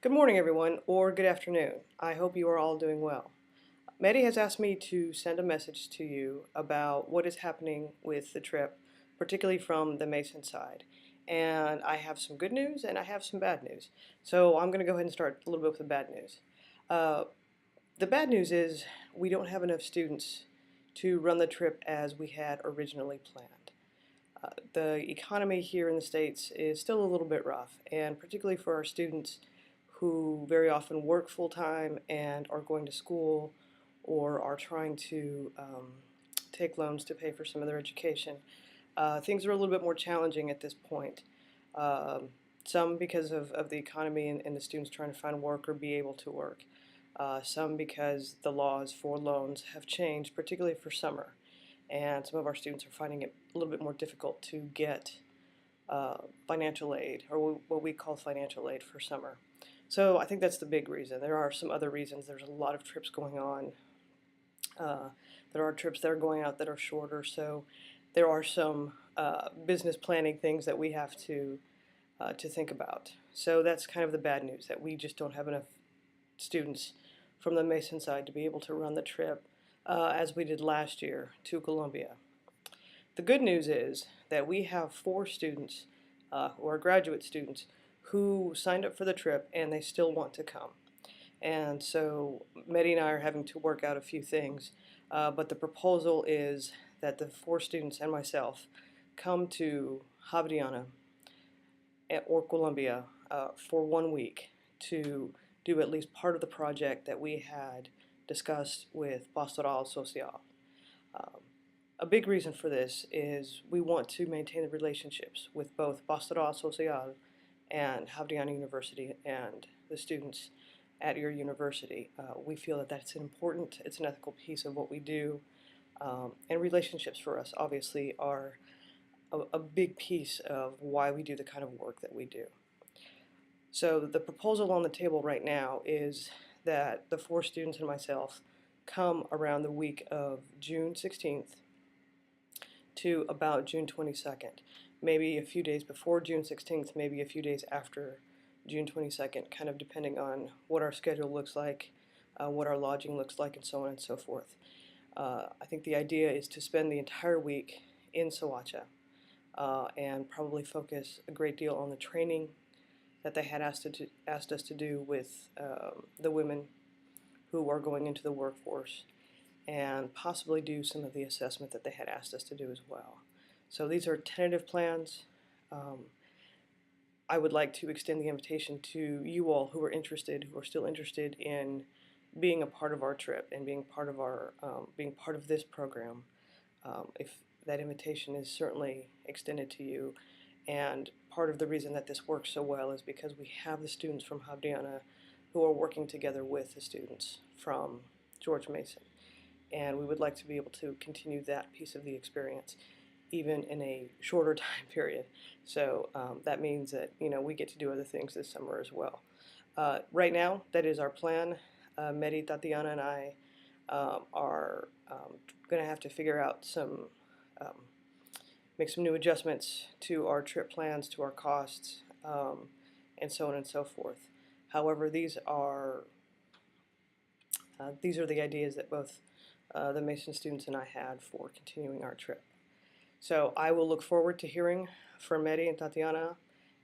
Good morning, everyone, or good afternoon. I hope you are all doing well. Mehdi has asked me to send a message to you about what is happening with the trip, particularly from the Mason side. And I have some good news and I have some bad news. So I'm going to go ahead and start a little bit with the bad news. Uh, the bad news is we don't have enough students to run the trip as we had originally planned. The economy here in the States is still a little bit rough, and particularly for our students who very often work full-time and are going to school or are trying to take loans to pay for some of their education. Things are a little bit more challenging at this point. Um, some because of the economy and the students trying to find work or be able to work. Some because the laws for loans have changed, particularly for summer. And some of our students are finding it a little bit more difficult to get financial aid, or what we call financial aid for summer. So I think that's the big reason. There are some other reasons. There's a lot of trips going on. There are trips that are going out that are shorter. So there are some business planning things that we have to think about. So that's kind of the bad news, that we just don't have enough students from the Mason side to be able to run the trip as we did last year to Colombia. The good news is that we have 4 students who are graduate students who signed up for the trip and they still want to come. And so Mehdi and I are having to work out a few things, but the proposal is that the 4 students and myself come to Javeriana or Colombia for 1 week to do at least part of the project that we had discussed with Pastoral Social. Um, a big reason for this is we want to maintain the relationships with both Pastoral Social and Javeriana University and the students at your university. We feel that that's important, it's an ethical piece of what we do, and relationships for us obviously are a big piece of why we do the kind of work that we do. So the proposal on the table right now is that the 4 students and myself come around the week of June 16th to about June 22nd. Maybe a few days before June 16th, maybe a few days after June 22nd, kind of depending on what our schedule looks like, what our lodging looks like, and so on and so forth. I think the idea is to spend the entire week in Soacha and probably focus a great deal on the training that they had asked us to do with the women who are going into the workforce, and possibly do some of the assessment that they had asked us to do as well. So these are tentative plans. I would like to extend the invitation to you all who are still interested in being a part of our trip and being part of this program. If that invitation is certainly extended to you, and part of the reason that this works so well is because we have the students from Javeriana who are working together with the students from George Mason, and we would like to be able to continue that piece of the experience even in a shorter time period. So that means that we get to do other things this summer as well. Right now, that is our plan. Mehdi, Tatiana, and I are going to have to figure out make some new adjustments to our trip plans, to our costs, and so on and so forth. However, these are the ideas that both the Mason students and I had for continuing our trip. So I will look forward to hearing from Mehdi and Tatiana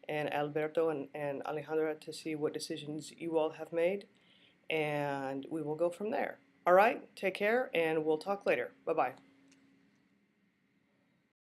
and Alberto and Alejandra to see what decisions you all have made, and we will go from there. All right, take care, and we'll talk later. Bye-bye.